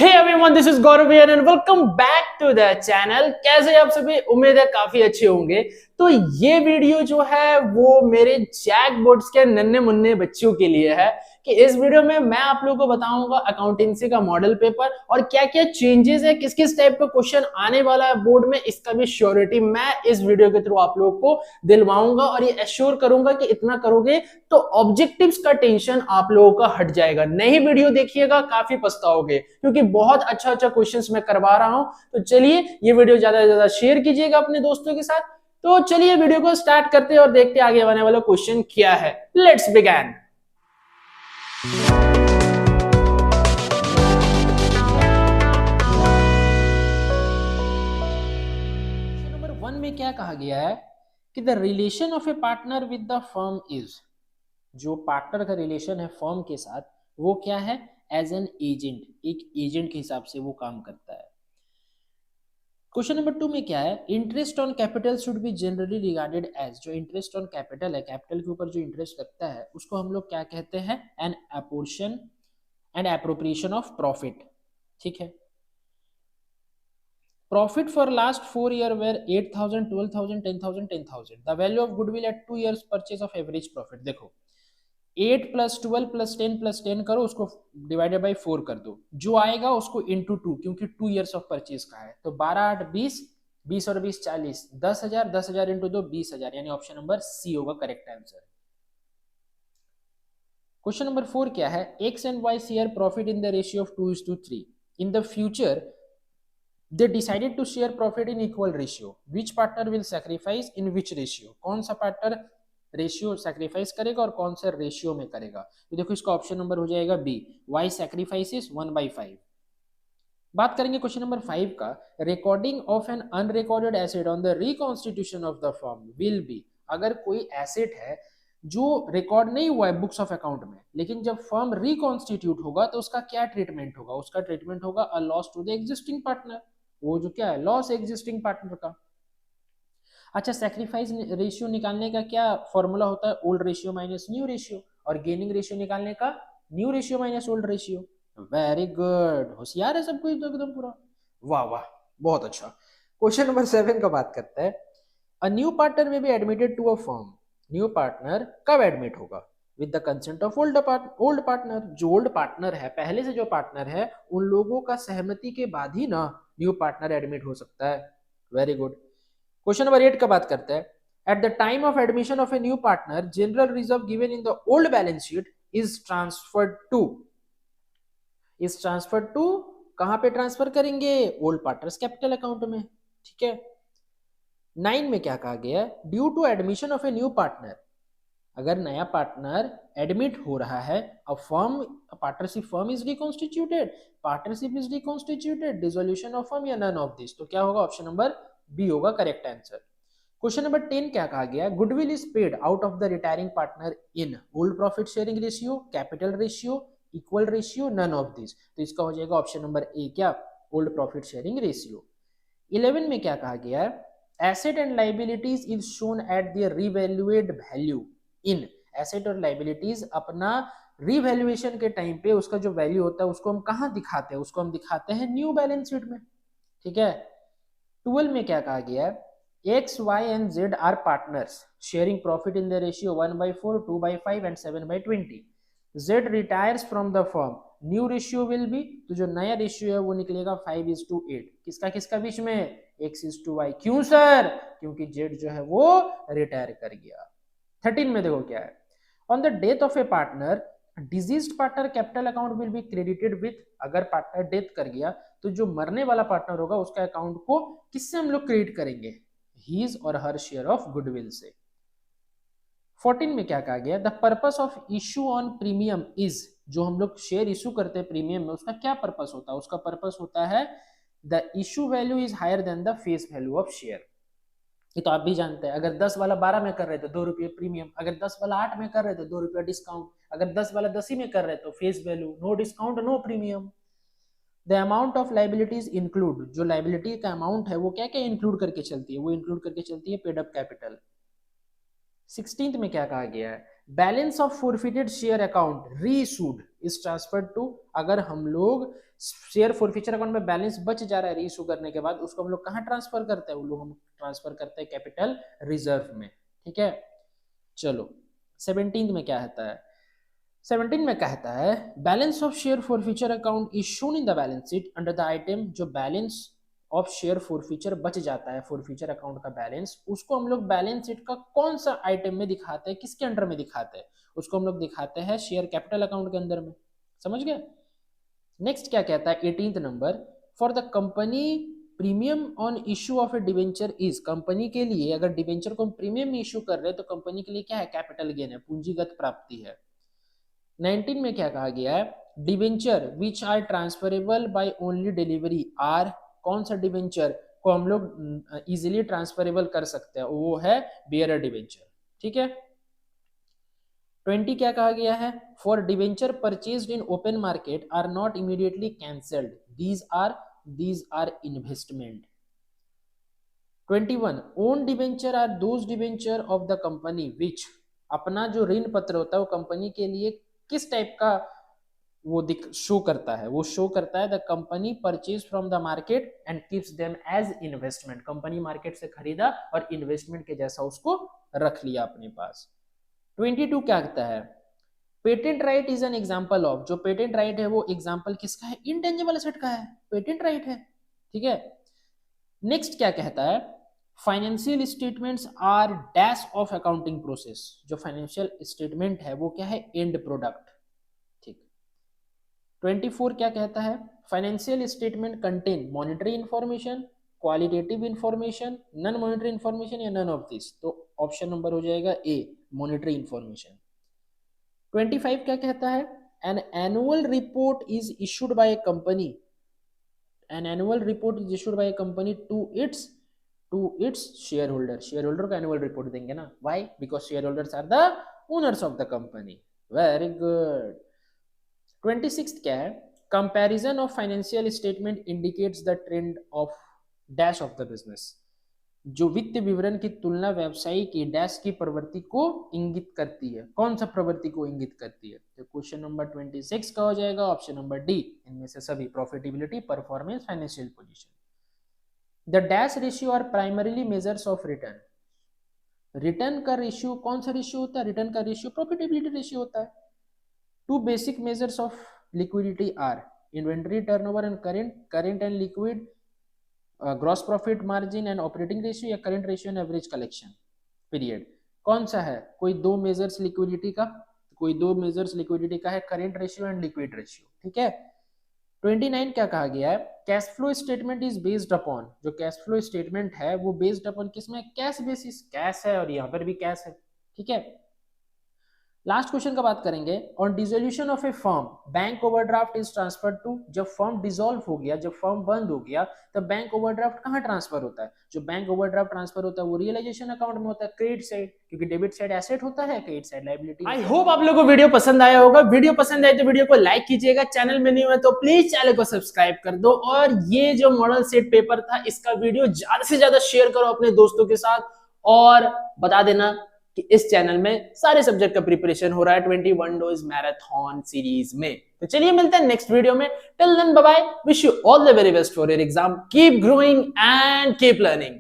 Hey everyone, this is Gaurav here and welcome back to the channel। कैसे आप सभी? उम्मीद है काफी अच्छे होंगे। तो ये वीडियो जो है वो मेरे जैक बोर्ड्स के नन्हे मुन्ने बच्चों के लिए है कि इस वीडियो में मैं आप लोगों को बताऊंगा अकाउंटेंसी का मॉडल पेपर और क्या क्या चेंजेस है, किस किस टाइप का क्वेश्चन आने वाला है बोर्ड में, इसका भी श्योरिटी मैं इस वीडियो के थ्रू आप लोगों को दिलवाऊंगा और ये एश्योर करूंगा कि इतना करोगे तो ऑब्जेक्टिव्स का टेंशन आप लोगों का हट जाएगा। नहीं वीडियो देखिएगा, काफी पछताओगे क्योंकि बहुत अच्छा अच्छा क्वेश्चंस मैं करवा रहा हूं। तो चलिए ये वीडियो ज्यादा से ज्यादा शेयर कीजिएगा अपने दोस्तों के साथ। तो चलिए वीडियो को स्टार्ट करते हैं और देखते हैं आगे आने वाला क्वेश्चन क्या है। Let's begin. नंबर 1 में क्या कहा गया है कि the relation of A partner with the firm is, जो पार्टनर का रिलेशन है फर्म के साथ वो क्या है, एज एन एजेंट, एक एजेंट के हिसाब से वो काम करता है। क्वेश्चन नंबर 2 में क्या है, interest on capital should be generally regarded as, जो इंटरेस्ट ऑन कैपिटल है, कैपिटल के ऊपर जो इंटरेस्ट लगता है उसको हम लोग क्या कहते हैं, an apportion and appropriation of profit. ठीक है, profit for last 4 year were 8,000, 12,000, 10,000, 10,000। The value of goodwill at 2 years purchase of average profit. देखो 8 + 12 + 10 + 10 करो, उसको डिवाइडेड बाई 4 कर दो, जो आएगा उसको इंटू 2, क्योंकि 2 years ऑफ परचेज का है। तो 12 8 20, 20 और 20 40, 10,000, 10,000 इंटू 2 20,000, यानी ऑप्शन नंबर सी होगा करेक्ट आंसर। क्वेश्चन नंबर 4 क्या है, X and Y share profit in the ratio of 2:3। In the future they decided to share profit in equal ratio, which partner will sacrifice in which ratio। कौन सा partner ratio sacrifice करेगा और कौन सा ratio में करेगा। तो देखो इसका ऑप्शन नंबर हो जाएगा बी, वाई सैक्रिफाइसेस 1/5। बात करेंगे क्वेश्चन नंबर 5 का, recording of an unrecorded asset on the reconstitution of the firm will be. अगर कोई एसेट है जो रिकॉर्ड नहीं हुआ है बुक्स ऑफ अकाउंट में, लेकिन जब फर्म रिकॉन्स्टिट्यूट होगा तो उसका क्या ट्रीटमेंट होगा, उसका ट्रीटमेंट होगा a loss to the existing partner. वो जो क्या है, लॉस एग्जिस्टिंग पार्टनर का। अच्छा, सैक्रिफाइस रेशियो निकालने का क्या फॉर्मूला होता है, old ratio minus new ratio, और गेनिंग रेशियो निकालने का new ratio minus old ratio. Very good, होशियार है सब कुछ तो एकदम पूरा, वाह वाह बहुत अच्छा। क्वेश्चन नंबर 7 का बात करते हैं, अ न्यू पार्टनर में be admitted to a firm. New partner कब एडमिट होगा, with the consent of old partner. जो ओल्ड पार्टनर है, पहले से जो पार्टनर है, उन लोगों का सहमति के बाद ही ना न्यू पार्टनर एडमिट हो सकता है। Very good. क्वेश्चन नंबर 8 का बात करते हैं, at the time of admission of a new partner general reserve given in the old balance sheet is transferred to कहां पे ट्रांसफर करेंगे, ओल्ड पार्टनर्स कैपिटल अकाउंट में। ठीक है, 9 में क्या कहा गया, due to admission of a new partner, अगर नया पार्टनर एडमिट हो रहा है, a partnership firm is reconstituted, dissolution of firm या नन ऑफ दिस, तो क्या होगा, ऑप्शन नंबर बी होगा करेक्ट आंसर। क्वेश्चन नंबर 10 क्या कहा गया, goodwill is paid out of the retiring partner in old profit sharing ratio, capital ratio, equal ratio, none of this, तो इसका हो जाएगा ऑप्शन नंबर ए, क्या, ओल्ड प्रॉफिट शेयरिंग रेशियो। 11 में क्या कहा गया, asset and liabilities is shown at the revalued value in. Asset और लाइबिलिटीज अपना रिवैल्यूएशन के टाइम पे उसका जो वैल्यू होता है उसको हम कहां दिखाते हैं, उसको हम दिखाते हैं न्यू बैलेंस शीट में। ठीक है, 12 में क्या कहा गया है, X Y and Z are partners sharing profit in the ratio 1/4, 2/5 and 7/20। Z retires from the firm, new ratio will be, तो जो नया रेशियो है वो निकलेगा 5:8। किसका किसका बीच में, x:y। क्यों सर, क्योंकि जेड जो है वो रिटायर कर गया। 13 में देखो क्या है, on the death of A partner diseased partner capital account will be credited with. अगर पार्टनर डेथ कर गया तो जो मरने वाला पार्टनर होगा उसका अकाउंट को किससे हम लोग क्रेडिट करेंगे, हीज और हर शेयर ऑफ गुडविल से। 14 में क्या कहा गया, the purpose of issue on premium is, जो हम लोग शेयर इशू करते हैं प्रीमियम में उसका क्या पर्पस होता है, उसका पर्पस होता है the issue value is higher than the face value of share. ये तो आप भी जानते हैं, अगर 10 वाला 12 में कर रहे तो 2 रुपये प्रीमियम, अगर 10 वाला 8 में कर रहे तो 2 रुपये डिस्काउंट, अगर 10 वाला 10 ही में कर रहे तो face value, no discount no premium. The amount of liabilities include, जो लाइबिलिटी का अमाउंट है वो क्या क्या इंक्लूड करके चलती है, वो इंक्लूड करके चलती है पेड अप कैपिटल। 16th में क्या कहा गया है, balance of forfeited share account री इशूड इज ट्रांसफर्ड टू, अगर हम लोग शेयर फॉरफीचर अकाउंट में बैलेंस बच जा रहा है रीइश्यू करने के बाद, उसको हम लोग कहाँ ट्रांसफर करते हैं, वो लोग हम ट्रांसफर करते हैं कैपिटल रिजर्व में। ठीक है, चलो 17 में क्या कहता है, 17 में कहता है balance of share forfeiture account is shown in the balance sheet under the item, जो बैलेंस ऑफ शेयर फॉरफीचर बच जाता है फॉरफीचर अकाउंट का बैलेंस, उसको हम लोग बैलेंस शीट का कौन सा आइटम में दिखाते हैं, किसके अंडर में दिखाते हैं, उसको हम लोग दिखाते हैं शेयर कैपिटल अकाउंट के अंदर में। समझ गए। नेक्स्ट क्या कहता है 18 number, for the company premium on issue of A debenture is, company के लिए अगर डिवेंचर को हम प्रीमियम में इश्यू कर रहे हैं तो कंपनी के लिए क्या है, कैपिटल गेन है, पूंजीगत प्राप्ति है। 19 में क्या कहा गया है, debenture which are transferable by only delivery are, कौन सा डिवेंचर को हम लोग इजीली ट्रांसफरेबल कर सकते हैं, वो है बियरर डिवेंचर। ठीक है। 20 क्या कहा गया है, for debenture purchased in open market are not immediately cancelled, these are investment. 21 own debenture are those debenture of the company which, अपना जो ऋण पत्र होता है वो कंपनी के लिए किस टाइप का वो शो करता है, वो शो करता है the company purchase from the market and keeps them as investment, company market से खरीदा और इन्वेस्टमेंट के जैसा उसको रख लिया अपने पास। 22 क्या कहता है, patent right is an example of, जो पेटेंट राइट है वो एग्जांपल किसका है, इंटेंजिबल एसेट का है, पेटेंट राइट है। ठीक है। नेक्स्ट क्या कहता है, financial statements are dash of accounting process, जो फाइनेंशियल स्टेटमेंट है वो क्या है, एंड प्रोडक्ट। ठीक। 24 क्या कहता है, financial statement contain monetary information, qualitative information, non monetary information या नन ऑफ दिस, तो ऑप्शन नंबर हो जाएगा ए, मॉनिटरी इंफॉर्मेशन। 25 क्या कहता है, an annual report is issued by a company, an annual report is issued by a company to its shareholder, shareholder को annual report देंगे ना, why, because shareholders are the owners of the company. Very good. 26 क्या है, comparison of financial statement indicates the trend of dash of the business, जो वित्त विवरण की तुलना व्यवसायी की डैश की प्रवृत्ति को इंगित करती है, कौन सा प्रवृत्ति को इंगित करती है, तो क्वेश्चन नंबर 26 का हो जाएगा ऑप्शन नंबर डी, इनमें से सभी, profitability, performance, financial position. The dash ratio are primarily measures of return, return का रेशियो कौन सा रेशियो होता है, रिटर्न का रेशियो प्रॉफिटेबिलिटी रेशियो होता है। Two basic measures of liquidity are inventory turnover and current and liquid, gross profit margin and operating ratio, या current ratio and average collection period, कौन सा है, कोई दो मेजर्स लिक्विडिटी का, कोई दो मेजर्स लिक्विडिटी का है, current ratio and liquid ratio. ठीक है। 29 क्या कहा गया है, cash flow statement is based upon, जो कैश फ्लो स्टेटमेंट है वो बेस्ड अपॉन किसमें, कैश बेसिस, कैश है और यहाँ पर भी कैश है। ठीक है। लास्ट क्वेश्चन का बात करेंगे, on dissolution of a firm bank overdraft is transferred to, जब फर्म डिसॉल्व हो गया, जब फर्म बंद हो गया तब बैंक ओवरड्राफ्ट कहाँ ट्रांसफर होता है, जो बैंक ओवरड्राफ्ट ट्रांसफर होता है वो रियलाइजेशन अकाउंट में होता है, क्रेडिट साइड, क्योंकि डेबिट साइड एसेट होता है, credit side liability. I hope आप लोगों को वीडियो पसंद आया होगा, वीडियो पसंद आए तो वीडियो को लाइक कीजिएगा, चैनल में नहीं हुआ तो प्लीज चैनल को सब्सक्राइब कर दो, और ये जो मॉडल सेट पेपर था इसका वीडियो ज्यादा से ज्यादा शेयर करो अपने दोस्तों के साथ, और बता देना कि इस चैनल में सारे सब्जेक्ट का प्रिपरेशन हो रहा है 21 डेज मैराथन सीरीज में। तो चलिए मिलते हैं नेक्स्ट वीडियो में, till then bye bye, wish you all the very best for your exam, keep growing and keep learning.